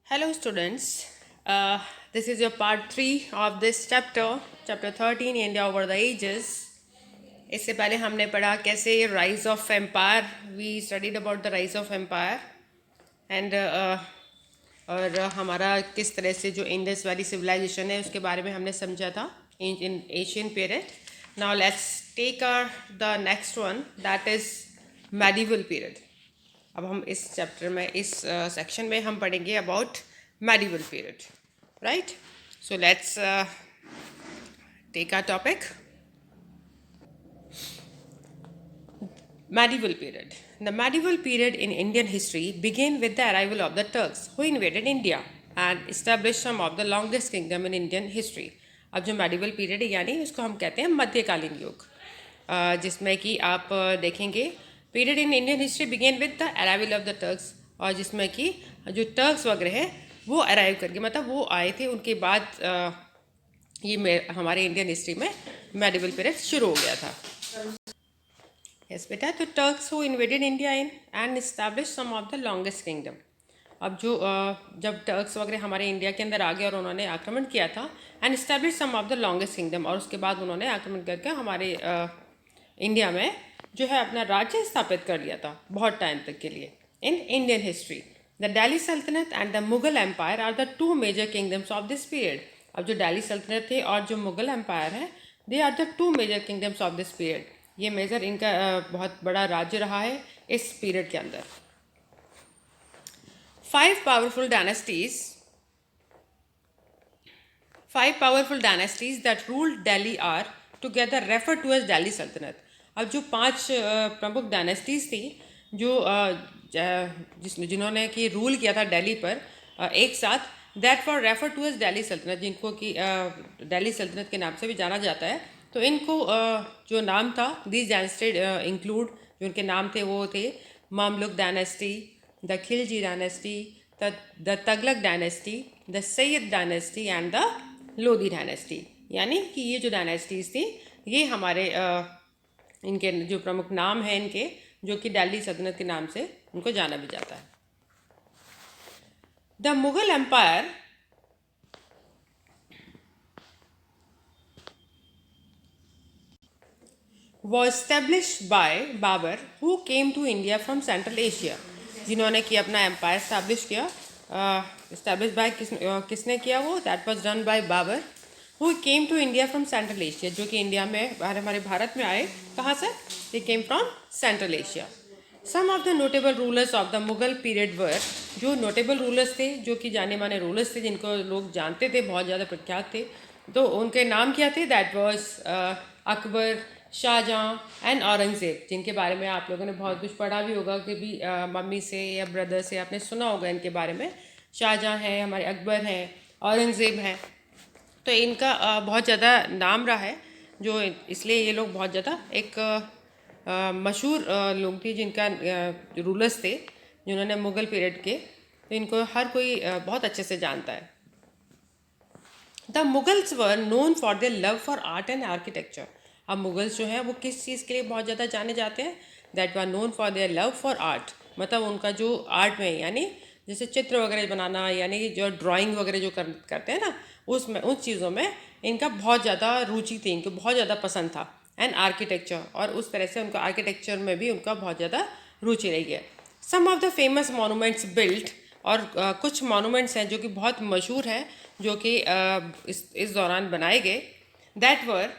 Hello, students. This is your part 3 of this chapter 13 India over the ages. इससे पहले हमने पढ़ा कैसे rise of empire we studied about the rise of empire and और हमारा किस तरह से जो इंडस वैली सिविलाइजेशन है उसके बारे में हमने समझा था in Asian period. Now let's take the next one that is medieval period. अब हम इस चैप्टर में इस सेक्शन में हम पढ़ेंगे about medieval period. Right, so let's take our topic. Medieval period. The medieval period in Indian history began with the arrival of the Turks, who invaded India and established some of the longest kingdom in Indian history. अब जो medieval period है यानी उसको हम कहते हैं मध्यकालीन युग, जिसमें कि आप देखेंगे period in Indian history began with the arrival of the Turks, और जिसमें कि जो टर्क्स वगैरह हैं वो अराइव करके मतलब वो आए थे, उनके बाद ये हमारे इंडियन हिस्ट्री में मेडिवल पीरियड शुरू हो गया था. यस बेटा, तो Turks who invaded India in and establish some of the longest kingdom. अब जो जब टर्क्स वगैरह हमारे इंडिया के अंदर आ गए और उन्होंने आक्रमण किया था and establish some of the longest kingdom, और उसके बाद उन्होंने आक्रमण करके हमारे इंडिया में जो है अपना राज्य स्थापित कर लिया था बहुत टाइम तक के लिए. In Indian history the Delhi Saltanat and the Mughal empire are the two major kingdoms of this period. अब जो दिल्ली सल्तनत थे और जो मुगल एम्पायर है they are the two major kingdoms of this period. ये मेजर इनका बहुत बड़ा राज्य रहा है इस पीरियड के अंदर. 5 powerful dynasties that ruled Delhi are together referred to as Delhi Sultanate. अब जो 5 प्रमुख डायनेस्टीज थी जो जिन्होंने कि रूल किया था दिल्ली पर एक साथ, that were refer to as Delhi Sultanate, जिनको कि दिल्ली सल्तनत के नाम से भी जाना जाता है. तो इनको जो नाम था दीज डायनेस्टी इंक्लूड, जो उनके नाम थे वो थे Mamluk dynasty, the Khilji dynasty, the Tughlaq dynasty, the Sayyid dynasty and the Lodhi dynasty. यानी कि ये जो डायनेस्टीज थी ये हमारे इनके जो प्रमुख नाम हैं इनके, जो कि दिल्ली सल्तनत के नाम से उनको जाना भी जाता है. The Mughal empire was established by Babur, who came to India from Central Asia. जिन्होंने कि अपना एम्पायर स्टैब्लिश किया, स्टैब्लिश बाय किसने किया वो, that was done by Babar, who came to India from central Asia, जो कि इंडिया में हमारे भारत में आए. कहाँ से? They came from central Asia. Some of the notable rulers of the Mughal period वर, जो नोटेबल रूलर्स थे, जो कि जाने माने रूलर्स थे, जिनको लोग जानते थे, बहुत ज़्यादा प्रख्यात थे, तो उनके नाम क्या थे? That was Akbar, Shah Jahan and Aurangzeb, जिनके बारे में आप लोगों ने बहुत कुछ पढ़ा भी होगा कि भी मम्मी से या ब्रदर से आपने सुना होगा इनके बारे में. शाहजहाँ हैं, हमारे अकबर हैं, औरंगज़ेब हैं. तो इनका बहुत ज़्यादा नाम रहा है, जो इसलिए ये लोग बहुत ज़्यादा एक मशहूर लोग थे, जिनका रूलर्स थे जिन्होंने मुग़ल पीरियड के, तो इनको हर कोई बहुत अच्छे से जानता है. The Mughals were known for their love for art and architecture. अब मुगल्स जो हैं वो किस चीज़ के लिए बहुत ज़्यादा जाने जाते हैं? That were known for their love for art, मतलब उनका जो आर्ट में यानी जैसे चित्र वगैरह बनाना, यानी जो ड्राइंग वगैरह जो करते हैं ना, उसमें उस चीज़ों में इनका बहुत ज़्यादा रुचि थी, इनको बहुत ज़्यादा पसंद था. एंड आर्किटेक्चर, और उस तरह से उनका आर्किटेक्चर में भी उनका बहुत ज़्यादा रुचि रही है. Some of the famous monuments built, और कुछ मोनूमेंट्स हैं जो कि बहुत मशहूर हैं, जो कि इस दौरान बनाए गए. दैट वर,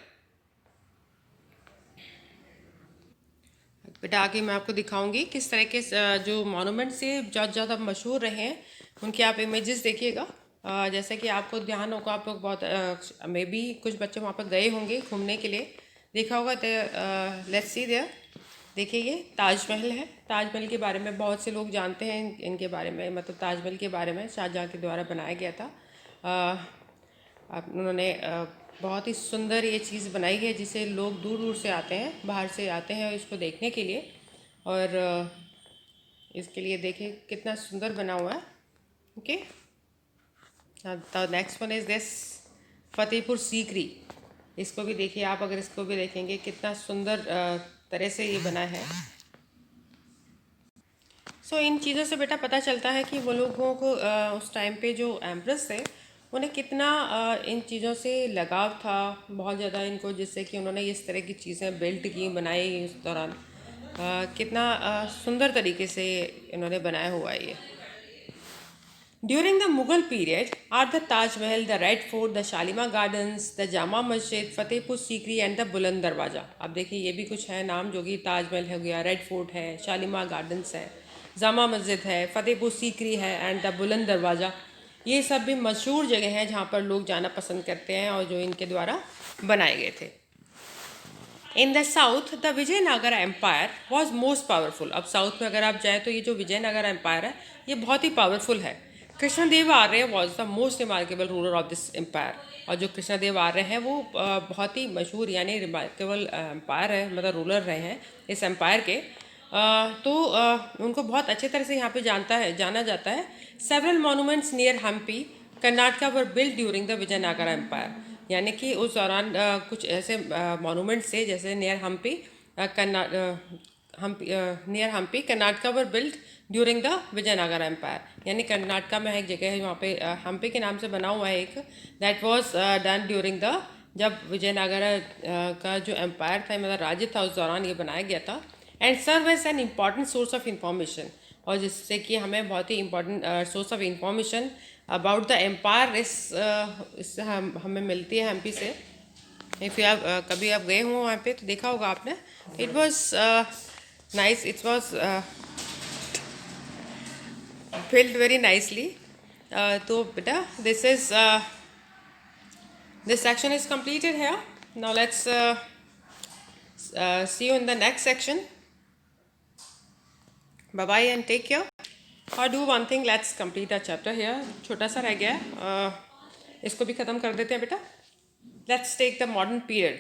बेटा आगे मैं आपको दिखाऊंगी किस तरह के जो मोनूमेंट से बहुत ज़्यादा मशहूर रहे हैं उनके आप इमेजेस देखिएगा. जैसे कि आपको ध्यान होगा, आप लोग बहुत मे बी कुछ बच्चे वहाँ पर गए होंगे घूमने के लिए, देखा होगा. Let's see there. देखिए ये ताजमहल है. ताजमहल के बारे में बहुत से लोग जानते हैं, इनके बारे में, मतलब ताजमहल के बारे में शाहजहाँ के द्वारा बनाया गया था. उन्होंने बहुत ही सुंदर ये चीज़ बनाई है जिसे लोग दूर दूर से आते हैं, बाहर से आते हैं इसको देखने के लिए. और इसके लिए देखिए कितना सुंदर बना हुआ है. Okay, the next one is this Fatehpur Sikri. इसको भी देखिए आप, अगर इसको भी देखेंगे कितना सुंदर तरह से ये बना है. सो इन चीज़ों से बेटा पता चलता है कि वो लोगों को उस टाइम पे जो एम्प्रेस थे उन्हें कितना इन चीज़ों से लगाव था, बहुत ज़्यादा इनको, जिससे कि उन्होंने इस तरह की चीज़ें बिल्ट की, बनाई उस दौरान। कितना सुंदर तरीके से इन्होंने बनाया हुआ है ये। During the Mughal period are the Taj Mahal, the Red Fort, the Shalimar Gardens, the Jama Masjid, Fatehpur Sikri and the Buland Darwaza। अब देखिए ये भी कुछ है नाम, जो कि ताज महल हो गया, रेड फोर्ट है, शालीमार गार्डन्स है, जामा मस्जिद है, फतेहपुर सीकरी है एंड द बुलंद दरवाज़ा। ये सब भी मशहूर जगह हैं जहाँ पर लोग जाना पसंद करते हैं और जो इनके द्वारा बनाए गए थे। In the south the Vijayanagar empire was most powerful. अब साउथ में अगर आप जाएँ तो ये जो विजयनगर एम्पायर है ये बहुत ही पावरफुल है। Krishnadevaraya was the most remarkable ruler of this empire. और जो कृष्णदेव आर्य हैं वो बहुत ही मशहूर यानी रिमार्केबल एम्पायर है, मतलब रूलर रहे हैं इस एम्पायर के। तो उनको बहुत अच्छे तरह से यहाँ पे जाना जाता है। Several monuments near Hampi Karnataka were build during the Vijayanagar empire. यानी कि उस दौरान कुछ ऐसे मॉन्यूमेंट्स थे जैसे near Hampi near Hampi Karnataka were build during the Vijayanagar empire. यानी कर्नाटका में एक जगह है वहाँ पे हम्पी के नाम से बना हुआ है एक, that was done during the, जब विजयनगर का जो एम्पायर था, मतलब राज्य था, उस दौरान ये बनाया गया था। And serve as an important source of information, और जिससे कि हमें बहुत ही important source of information about the empire इससे हमें मिलती है एमपी से। इफ़ यू कभी आप गए हों वहाँ पे तो देखा होगा आपने। It was nice, it was built very nicely। तो बेटा this section is completed here. Now let's see you in the next section. Bye bye and take care. Or do one thing, let's complete our chapter here. छोटा सा रह गया है, इसको भी ख़त्म कर देते हैं बेटा। Let's take the modern period.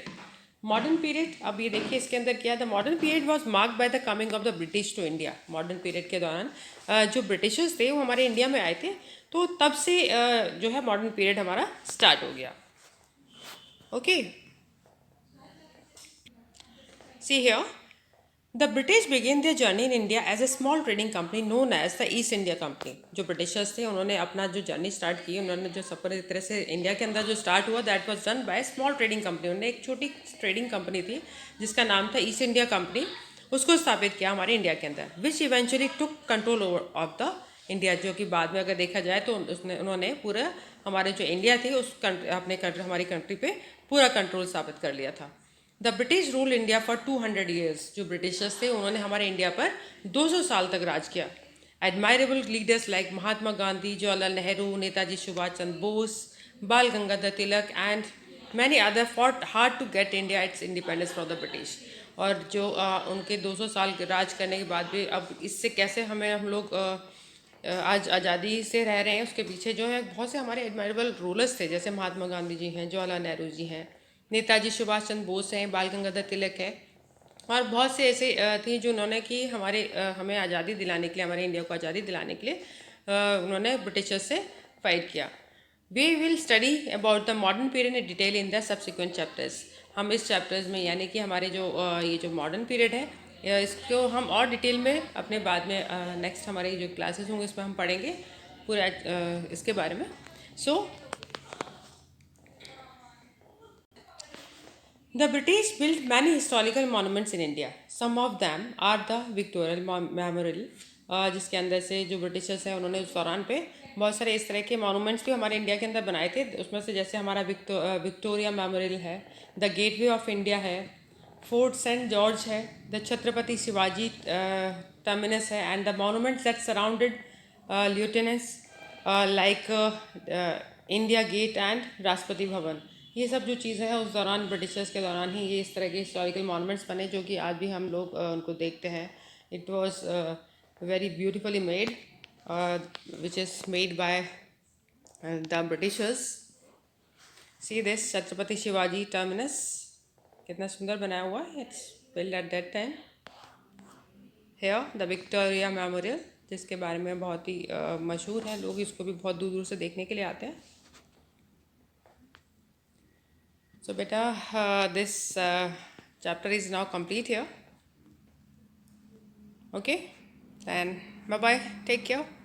Modern period, अब ये देखिए इसके अंदर क्या है। The modern period was marked by the coming of the British to India. Modern period के दौरान जो ब्रिटिशर्स थे वो हमारे इंडिया में आए थे, तो तब से जो है मॉडर्न पीरियड हमारा स्टार्ट हो गया। Okay, see here the British began their journey in India as a small trading company known as the East India company. जो ब्रिटिशर्स थे उन्होंने अपना जो जर्नी स्टार्ट की, उन्होंने जो सफ़र एक तरह से इंडिया के अंदर जो स्टार्ट हुआ, that was done by small trading company. उन्होंने एक छोटी ट्रेडिंग कंपनी थी जिसका नाम था ईस्ट इंडिया कंपनी, उसको स्थापित किया हमारे इंडिया के अंदर। Which eventually took control of the India, जो कि बाद में अगर देखा जाए तो उन्होंने पूरा हमारे जो इंडिया थी उस हमारी कंट्री पे पूरा कंट्रोल स्थापित कर लिया था। The British rule India for 200 years. जो ब्रिटिशर्स थे उन्होंने हमारे इंडिया पर 200 साल तक राज किया। Admirable leaders like Mahatma Gandhi, Jawaharlal Nehru, Netaji Subhash Chandra Bose, Bal Gangadhar Tilak and many other fought hard to get India its independence from the British. और जो उनके 200 साल राज करने के बाद भी अब इससे कैसे हम लोग आज आज़ादी से रह रहे हैं, उसके पीछे जो है बहुत से हमारे एडमायरेबल रूलर्स थे, जैसे महात्मा गांधी जी हैं, जवाहरलाल नेहरू जी हैं, नेताजी सुभाष चंद्र बोस हैं, बाल गंगाधर तिलक है, और बहुत से ऐसे थे जो उन्होंने कि हमें आज़ादी दिलाने के लिए, हमारे इंडिया को आज़ादी दिलाने के लिए उन्होंने ब्रिटिशर्स से फाइट किया। We will study about the modern period in detail in the subsequent chapters. हम इस चैप्टर्स में यानी कि हमारे जो ये जो मॉडर्न पीरियड है इसको हम और डिटेल में अपने बाद में नेक्स्ट हमारे जो क्लासेस होंगे इसमें हम पढ़ेंगे पूरा इसके बारे में। सो The British built many historical monuments in India. Some of them are the Victorian Memorial, जिसके अंदर से जो ब्रिटिशर्स हैं उन्होंने उस दौरान पे बहुत सारे इस तरह के मॉन्यूमेंट्स भी हमारे इंडिया के अंदर बनाए थे। उसमें से जैसे हमारा विक्टोरिया मेमोरियल है, द गेटवे ऑफ इंडिया है, फोर्ट सेंट जॉर्ज है, द छत्रपति शिवाजी टर्मिनस है, and the monuments that surrounded Lutyens like India Gate and Rashtrapati Bhavan. ये सब जो चीज़ें हैं उस दौरान ब्रिटिशर्स के दौरान ही ये इस तरह के हिस्टोरिकल मॉन्यूमेंट्स बने, जो कि आज भी हम लोग उनको देखते हैं। It was very beautifully made, which is made by the Britishers. See this Chhatrapati Shivaji terminus कितना सुंदर बनाया हुआ है। It's build at that time. Here the Victoria Memorial, जिसके बारे में बहुत ही मशहूर है, लोग इसको भी बहुत दूर दूर से देखने के लिए आते हैं। So beta, this chapter is now complete here. Okay, then bye bye, take care.